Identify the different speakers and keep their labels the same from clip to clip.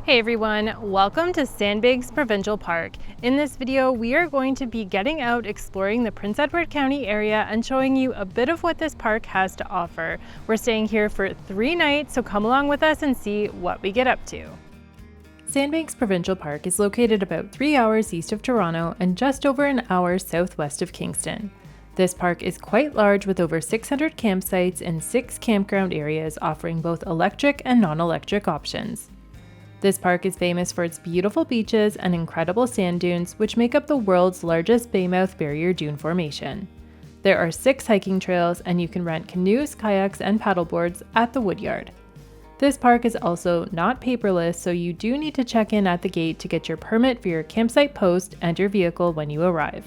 Speaker 1: Hey everyone, welcome to Sandbanks Provincial Park. In this video, we are going to be getting out exploring the Prince Edward County area and showing you a bit of what this park has to offer. We're staying here for 3 nights, so come along with us and see what we get up to. Sandbanks Provincial Park is located about 3 hours east of Toronto and just over an hour southwest of Kingston. This park is quite large with over 600 campsites and 6 campground areas offering both electric and non-electric options. This park is famous for its beautiful beaches and incredible sand dunes, which make up the world's largest baymouth barrier dune formation. There are 6 hiking trails, and you can rent canoes, kayaks, and paddleboards at the Woodyard. This park is also not paperless, so you do need to check in at the gate to get your permit for your campsite post and your vehicle when you arrive.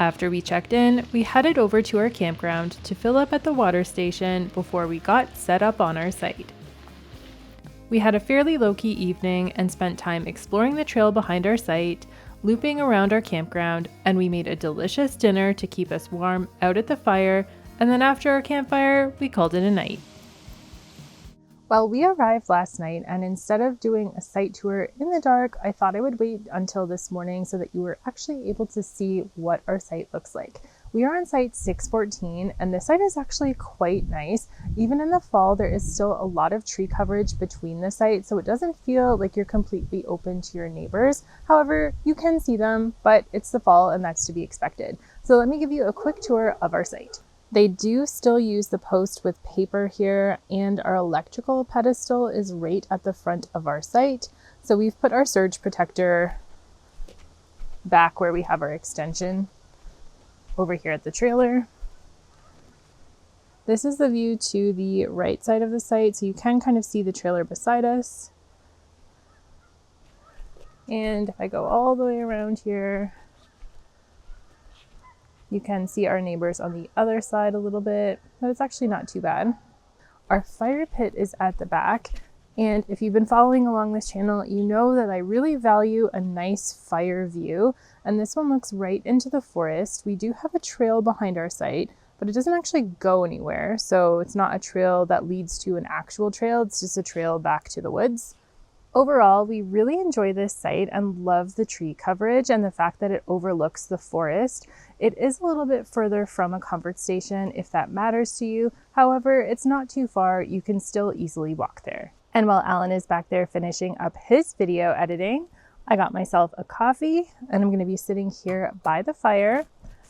Speaker 1: After we checked in, we headed over to our campground to fill up at the water station before we got set up on our site. We had a fairly low-key evening and spent time exploring the trail behind our site, looping around our campground, and we made a delicious dinner to keep us warm out at the fire, and then after our campfire, we called it a night. Well, we arrived last night, and instead of doing a site tour in the dark, I thought I would wait until this morning so that you were actually able to see what our site looks like. We are on site 614, and this site is actually quite nice. Even in the fall, there is still a lot of tree coverage between the sites, so it doesn't feel like you're completely open to your neighbors. However, you can see them, but it's the fall and that's to be expected. So let me give you a quick tour of our site. They do still use the post with paper here, and our electrical pedestal is right at the front of our site. So we've put our surge protector back where we have our extension over here at the trailer. This is the view to the right side of the site, so you can kind of see the trailer beside us. And if I go all the way around here, you can see our neighbors on the other side a little bit, but it's actually not too bad. Our fire pit is at the back, and if you've been following along this channel, you know that I really value a nice fire view, and this one looks right into the forest. We do have a trail behind our site, but it doesn't actually go anywhere, so it's not a trail that leads to an actual trail, it's just a trail back to the woods. Overall, we really enjoy this site and love the tree coverage and the fact that it overlooks the forest. It is a little bit further from a comfort station if that matters to you. However, it's not too far. You can still easily walk there. And while Alan is back there finishing up his video editing, I got myself a coffee and I'm going to be sitting here by the fire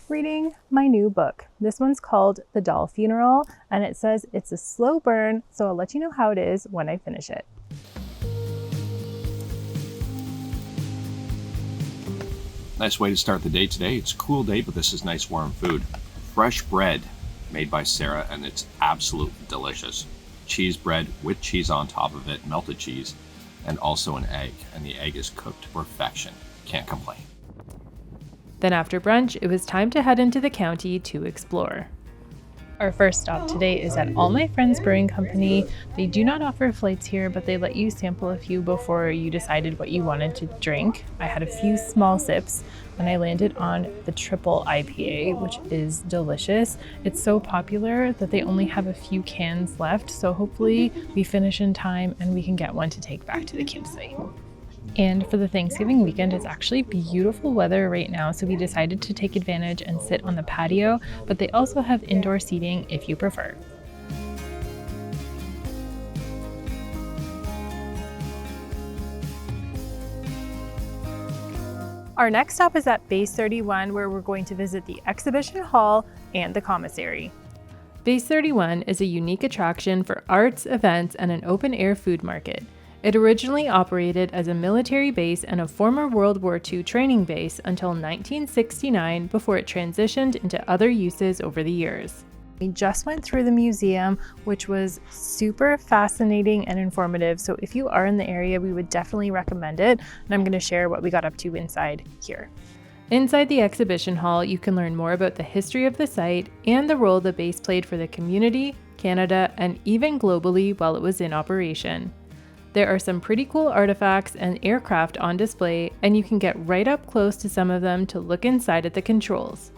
Speaker 1: reading my new book. This one's called The Doll Funeral, and it says it's a slow burn, so I'll let you know how it is when I finish it.
Speaker 2: Nice way to start the day today. It's a cool day, but this is nice warm food. Fresh bread made by Sarah, and it's absolutely delicious. Cheese bread with cheese on top of it, melted cheese, and also an egg, and the egg is cooked to perfection. Can't complain.
Speaker 1: Then after brunch, it was time to head into the county to explore. Our first stop today is at All My Friends Brewing Company. They do not offer flights here, but they let you sample a few before you decided what you wanted to drink. I had a few small sips and I landed on the triple IPA, which is delicious. It's so popular that they only have a few cans left, so hopefully we finish in time and we can get one to take back to the campsite. And for the Thanksgiving weekend, it's actually beautiful weather right now, so we decided to take advantage and sit on the patio, but they also have indoor seating if you prefer. Our next stop is at Base 31, where we're going to visit the exhibition hall and the commissary. Base 31 is a unique attraction for arts, events, and an open-air food market. It originally operated as a military base and a former World War II training base until 1969 before it transitioned into other uses over the years. We just went through the museum, which was super fascinating and informative, so if you are in the area, we would definitely recommend it, and I'm going to share what we got up to inside here. Inside the exhibition hall, you can learn more about the history of the site and the role the base played for the community, Canada, and even globally while it was in operation. There are some pretty cool artifacts and aircraft on display, and you can get right up close to some of them to look inside at the controls.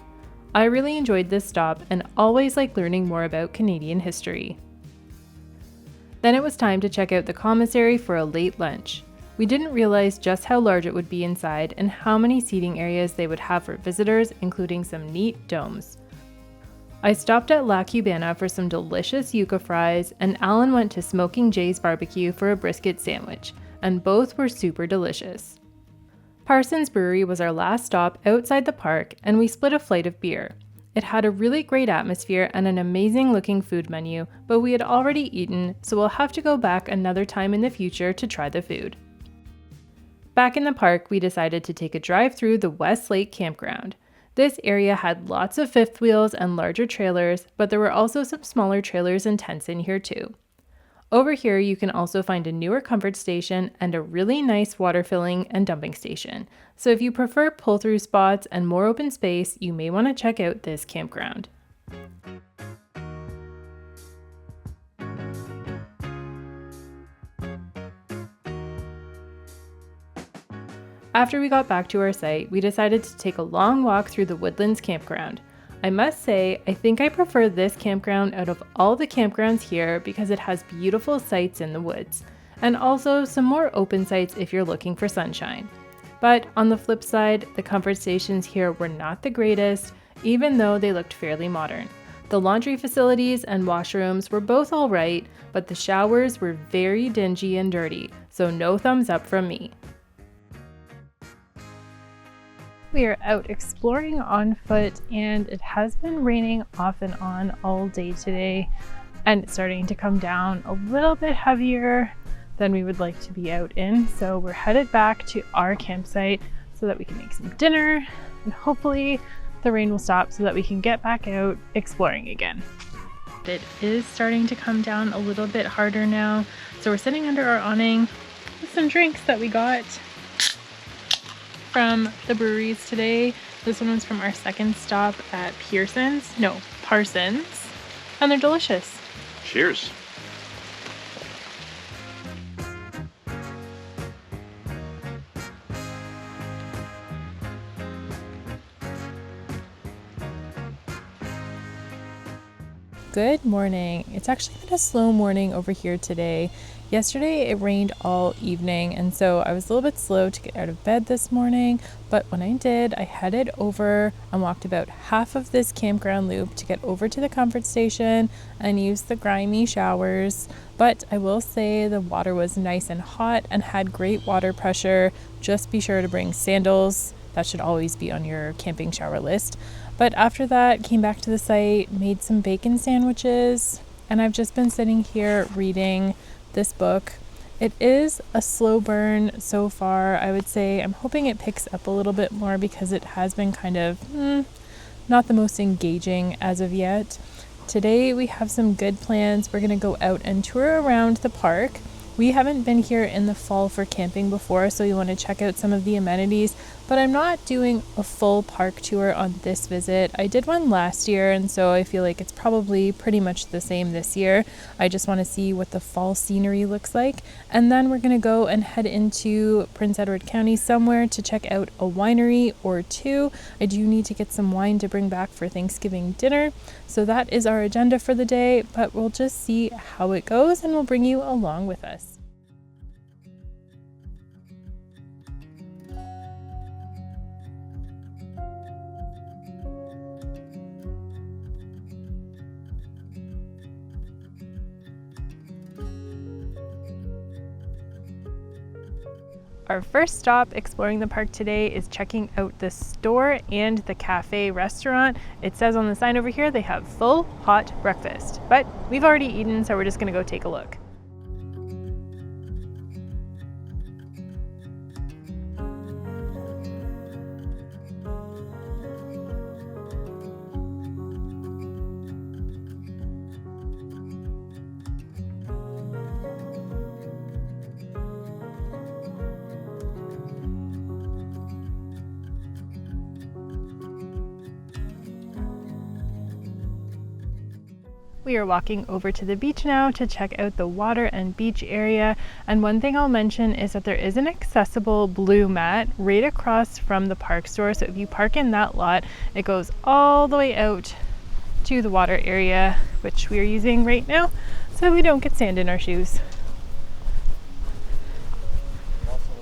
Speaker 1: I really enjoyed this stop and always like learning more about Canadian history. Then it was time to check out the commissary for a late lunch. We didn't realize just how large it would be inside and how many seating areas they would have for visitors, including some neat domes. I stopped at La Cubana for some delicious yuca fries, and Alan went to Smoking Jay's Barbecue for a brisket sandwich, and both were super delicious. Parsons Brewery was our last stop outside the park, and we split a flight of beer. It had a really great atmosphere and an amazing looking food menu, but we had already eaten, so we'll have to go back another time in the future to try the food. Back in the park, we decided to take a drive through the West Lake Campground. This area had lots of fifth wheels and larger trailers, but there were also some smaller trailers and tents in here too. Over here, you can also find a newer comfort station and a really nice water filling and dumping station. So if you prefer pull-through spots and more open space, you may want to check out this campground. After we got back to our site, we decided to take a long walk through the Woodlands Campground. I must say, I think I prefer this campground out of all the campgrounds here because it has beautiful sites in the woods, and also some more open sites if you're looking for sunshine. But on the flip side, the comfort stations here were not the greatest, even though they looked fairly modern. The laundry facilities and washrooms were both alright, but the showers were very dingy and dirty, so no thumbs up from me. We are out exploring on foot, and it has been raining off and on all day today, and it's starting to come down a little bit heavier than we would like to be out in. So we're headed back to our campsite so that we can make some dinner, and hopefully the rain will stop so that we can get back out exploring again. It is starting to come down a little bit harder now, so we're sitting under our awning with some drinks that we got from the breweries today. This one was from our second stop at Parsons, and they're delicious.
Speaker 2: Cheers.
Speaker 1: Good morning. It's actually been a slow morning over here today. Yesterday it rained all evening, and so I was a little bit slow to get out of bed this morning, but when I did, I headed over and walked about half of this campground loop to get over to the comfort station and use the grimy showers. But I will say the water was nice and hot and had great water pressure. Just be sure to bring sandals. That should always be on your camping shower list. But after that, came back to the site, made some bacon sandwiches, and I've just been sitting here reading this book. It is a slow burn so far, I would say. I'm hoping it picks up a little bit more because it has been kind of not the most engaging as of yet. Today we have some good plans. We're going to go out and tour around the park. We haven't been here in the fall for camping before, so we want to check out some of the amenities, but I'm not doing a full park tour on this visit. I did one last year, and so I feel like it's probably pretty much the same this year. I just want to see what the fall scenery looks like, and then we're going to go and head into Prince Edward County somewhere to check out a winery or two. I do need to get some wine to bring back for Thanksgiving dinner, so that is our agenda for the day, but we'll just see how it goes, and we'll bring you along with us. Our first stop exploring the park today is checking out the store and the cafe restaurant. It says on the sign over here they have full hot breakfast, but we've already eaten, so we're just gonna go take a look. We are walking over to the beach now to check out the water and beach area, and one thing I'll mention is that there is an accessible blue mat right across from the park store, so if you park in that lot, it goes all the way out to the water area, which we are using right now so we don't get sand in our shoes.
Speaker 3: Also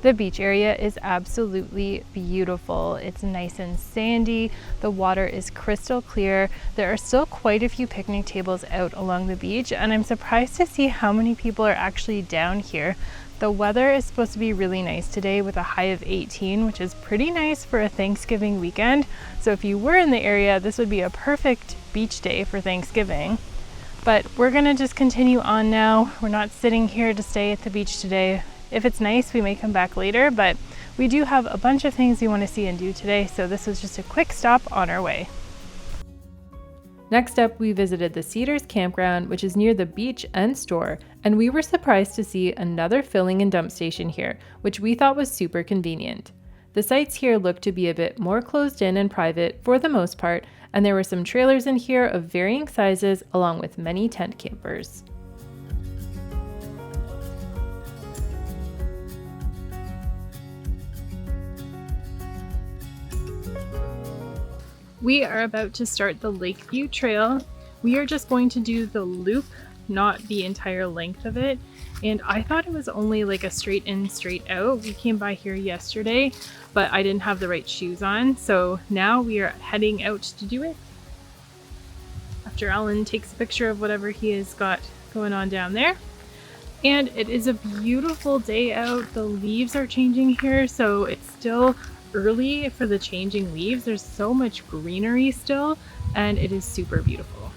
Speaker 1: The beach area is absolutely beautiful. It's nice and sandy. The water is crystal clear. There are still quite a few picnic tables out along the beach, and I'm surprised to see how many people are actually down here. The weather is supposed to be really nice today with a high of 18, which is pretty nice for a Thanksgiving weekend. So if you were in the area, this would be a perfect beach day for Thanksgiving. But we're gonna just continue on now. We're not sitting here to stay at the beach today. If it's nice, we may come back later, but we do have a bunch of things we want to see and do today, so this was just a quick stop on our way. Next up, we visited the Cedars campground, which is near the beach and store, and we were surprised to see another filling and dump station here, which we thought was super convenient. The sites here looked to be a bit more closed in and private for the most part, and there were some trailers in here of varying sizes, along with many tent campers. We are about to start the Lakeview Trail. We are just going to do the loop, not the entire length of it. And I thought it was only like a straight in, straight out. We came by here yesterday, but I didn't have the right shoes on. So now we are heading out to do it. After Alan takes a picture of whatever he has got going on down there. And it is a beautiful day out. The leaves are changing here, so it's still early for the changing leaves. There's so much greenery still, and it is super beautiful.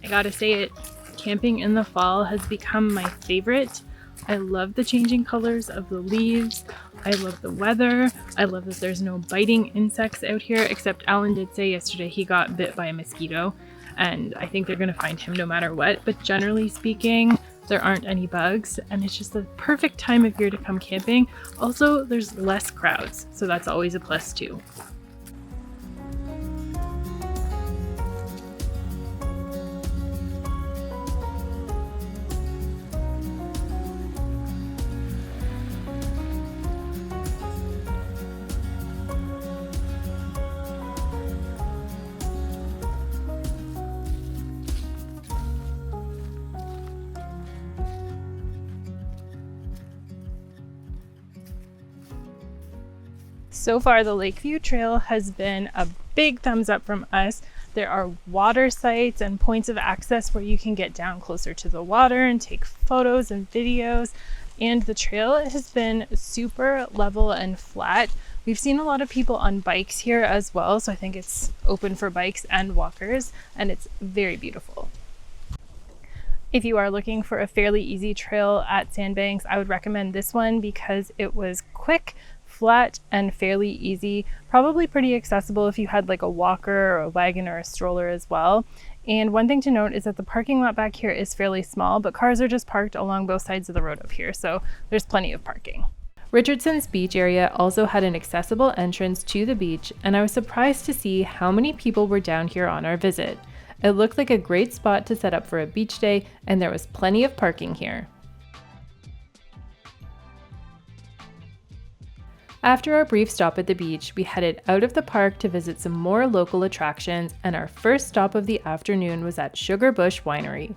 Speaker 1: I gotta say it, camping in the fall has become my favorite. I love the changing colors of the leaves. I love the weather. I love that there's no biting insects out here, except Alan did say yesterday he got bit by a mosquito. And I think they're going to find him no matter what. But generally speaking, there aren't any bugs, and it's just the perfect time of year to come camping. Also, there's less crowds, so that's always a plus too. So far, the Lakeview Trail has been a big thumbs up from us. There are water sites and points of access where you can get down closer to the water and take photos and videos. And the trail has been super level and flat. We've seen a lot of people on bikes here as well, so I think it's open for bikes and walkers, and it's very beautiful. If you are looking for a fairly easy trail at Sandbanks, I would recommend this one because it was quick, flat, and fairly easy. Probably pretty accessible if you had like a walker or a wagon or a stroller as well. And one thing to note is that the parking lot back here is fairly small, but cars are just parked along both sides of the road up here, so there's plenty of parking. Richardson's beach area also had an accessible entrance to the beach, and I was surprised to see how many people were down here on our visit. It looked like a great spot to set up for a beach day, and there was plenty of parking here. After our brief stop at the beach, we headed out of the park to visit some more local attractions, and our first stop of the afternoon was at Sugar Bush Winery.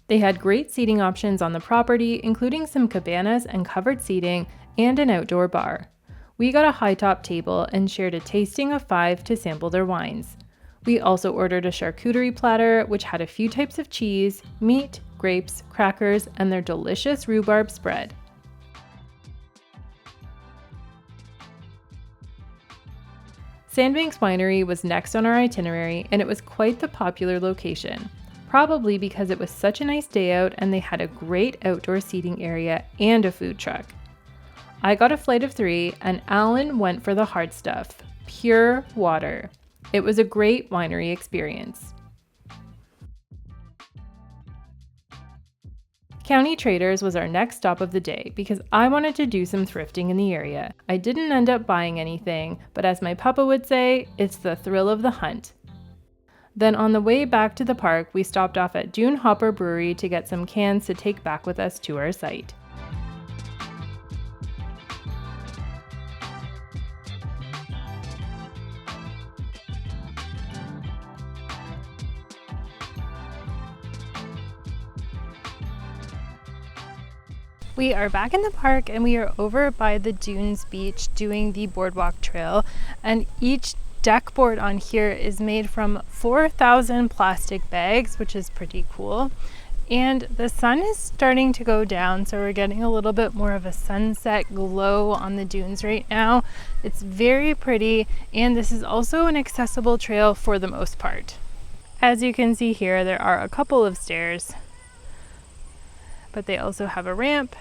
Speaker 1: They had great seating options on the property, including some cabanas and covered seating, and an outdoor bar. We got a high-top table and shared a tasting of 5 to sample their wines. We also ordered a charcuterie platter, which had a few types of cheese, meat, grapes, crackers, and their delicious rhubarb spread. Sandbanks Winery was next on our itinerary, and it was quite the popular location, probably because it was such a nice day out and they had a great outdoor seating area and a food truck. I got a flight of 3 and Alan went for the hard stuff, pure water. It was a great winery experience. County Traders was our next stop of the day because I wanted to do some thrifting in the area. I didn't end up buying anything, but as my papa would say, it's the thrill of the hunt. Then on the way back to the park, we stopped off at Dune Hopper Brewery to get some cans to take back with us to our site. We are back in the park and we are over by the Dunes beach doing the boardwalk trail, and each deck board on here is made from 4,000 plastic bags, which is pretty cool. And the sun is starting to go down, so we're getting a little bit more of a sunset glow on the dunes right now. It's very pretty, and this is also an accessible trail for the most part. As you can see here, there are a couple of stairs, but they also have a ramp.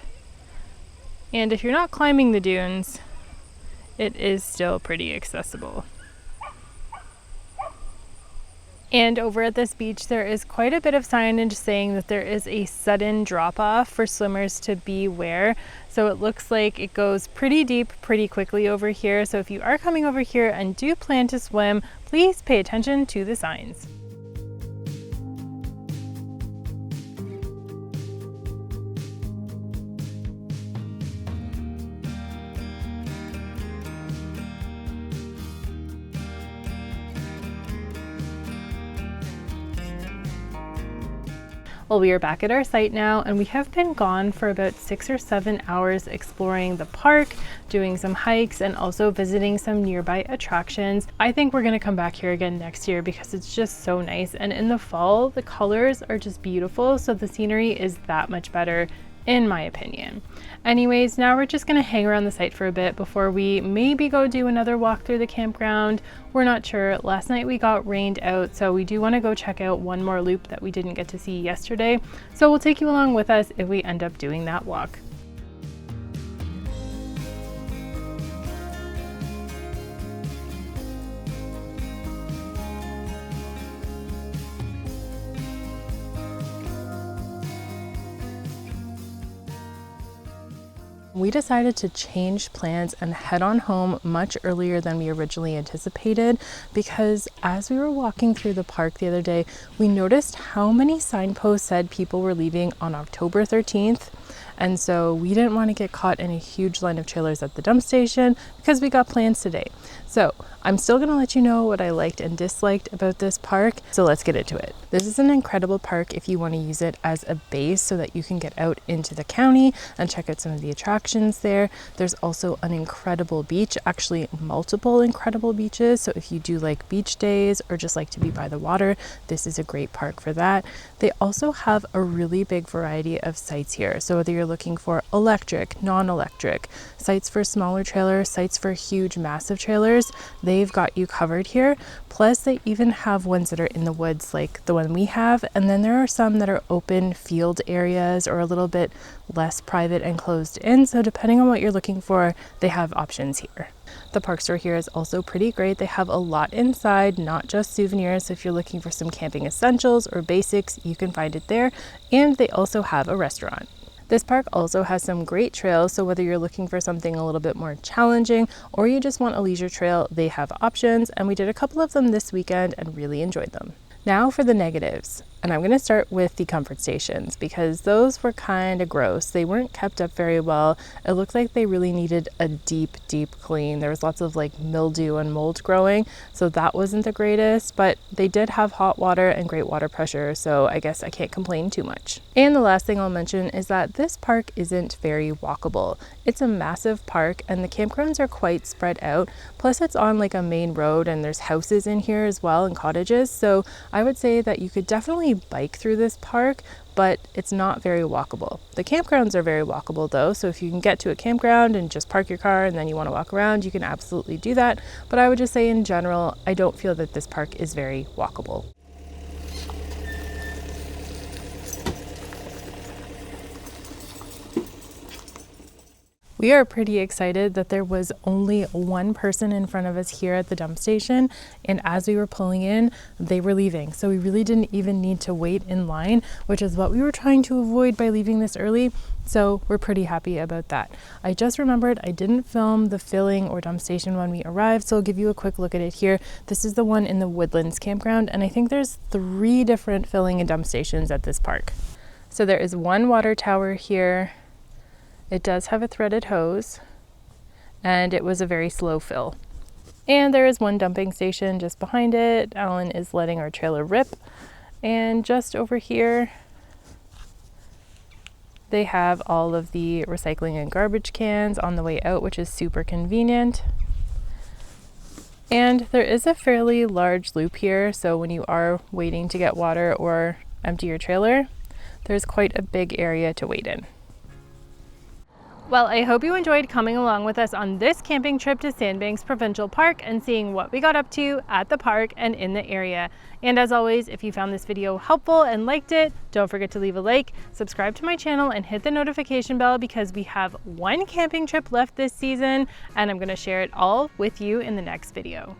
Speaker 1: And if you're not climbing the dunes, it is still pretty accessible. And over at this beach, there is quite a bit of signage saying that there is a sudden drop-off for swimmers to beware. So it looks like it goes pretty deep pretty quickly over here. So if you are coming over here and do plan to swim, please pay attention to the signs. Well, we are back at our site now, and we have been gone for about 6 or 7 hours exploring the park, doing some hikes, and also visiting some nearby attractions. I think we're going to come back here again next year because it's just so nice, and in the fall the colors are just beautiful, so the scenery is that much better in my opinion. Anyways, now we're just going to hang around the site for a bit before we maybe go do another walk through the campground. We're not sure. Last night we got rained out, so we do want to go check out one more loop that we didn't get to see yesterday. So we'll take you along with us if we end up doing that walk. We decided to change plans and head on home much earlier than we originally anticipated because as we were walking through the park the other day, we noticed how many signposts said people were leaving on October 13th. And so we didn't want to get caught in a huge line of trailers at the dump station because we got plans today. So I'm still going to let you know what I liked and disliked about this park. So let's get into it. This is an incredible park if you want to use it as a base so that you can get out into the county and check out some of the attractions there. There's also an incredible beach, actually multiple incredible beaches. So if you do like beach days or just like to be by the water, this is a great park for that. They also have a really big variety of sites here. So whether you're looking for electric, non-electric, sites for smaller trailers, sites for huge, massive trailers, they've got you covered here. Plus they even have ones that are in the woods like the one we have, and then there are some that are open field areas or a little bit less private and closed in. So depending on what you're looking for, they have options here. The park store here is also pretty great. They have a lot inside, not just souvenirs. So if you're looking for some camping essentials or basics, you can find it there. And they also have a restaurant. This park also has some great trails, so whether you're looking for something a little bit more challenging or you just want a leisure trail, they have options, and we did a couple of them this weekend and really enjoyed them. Now for the negatives, and I'm going to start with the comfort stations because those were kind of gross. They weren't kept up very well. It looked like they really needed a deep clean. There was lots of like mildew and mold growing, so that wasn't the greatest, but they did have hot water and great water pressure, so I guess I can't complain too much. And the last thing I'll mention is that this park isn't very walkable. It's a massive park and the campgrounds are quite spread out, plus it's on like a main road and there's houses in here as well and cottages, so I would say that you could definitely bike through this park, but it's not very walkable. The campgrounds are very walkable though, so if you can get to a campground and just park your car and then you want to walk around, you can absolutely do that. But I would just say in general, I don't feel that this park is very walkable. We are pretty excited that there was only one person in front of us here at the dump station, and as we were pulling in, they were leaving. So we really didn't even need to wait in line, which is what we were trying to avoid by leaving this early. So we're pretty happy about that. I just remembered I didn't film the filling or dump station when we arrived, so I'll give you a quick look at it here. This is the one in the Woodlands Campground, and I think there's 3 different filling and dump stations at this park. So there is one water tower here. It does have a threaded hose, and it was a very slow fill. And there is one dumping station just behind it. Alan is letting our trailer rip. And just over here, They have all of the recycling and garbage cans on the way out, which is super convenient. And there is a fairly large loop here, so when you are waiting to get water or empty your trailer, there's quite a big area to wait in. Well, I hope you enjoyed coming along with us on this camping trip to Sandbanks Provincial Park and seeing what we got up to at the park and in the area. And as always, if you found this video helpful and liked it, don't forget to leave a like, subscribe to my channel, and hit the notification bell because we have one camping trip left this season, and I'm going to share it all with you in the next video.